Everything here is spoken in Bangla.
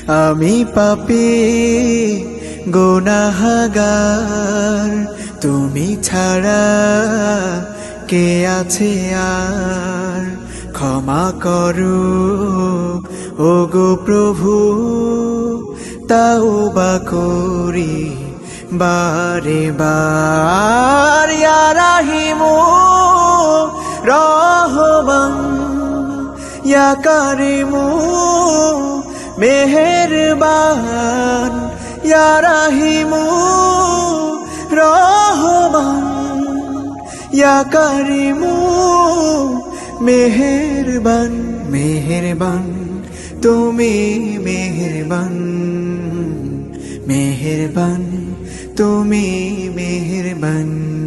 আমি পাপী গুনাহগার, তুমি ছাড়া কে আছে আর। ক্ষমা করো ওগো প্রভু, তাওবা করি বারে বার। ইয়া রাহিমু রহমান, ইয়া কারিমু মেহেরবান, ইয়া রাহিমু রহমান, ইয়া কারিমু মেহেরবান। মেহেরবান তুমি মেহেরবান, মেহেরবান তুমি মেহেরবান।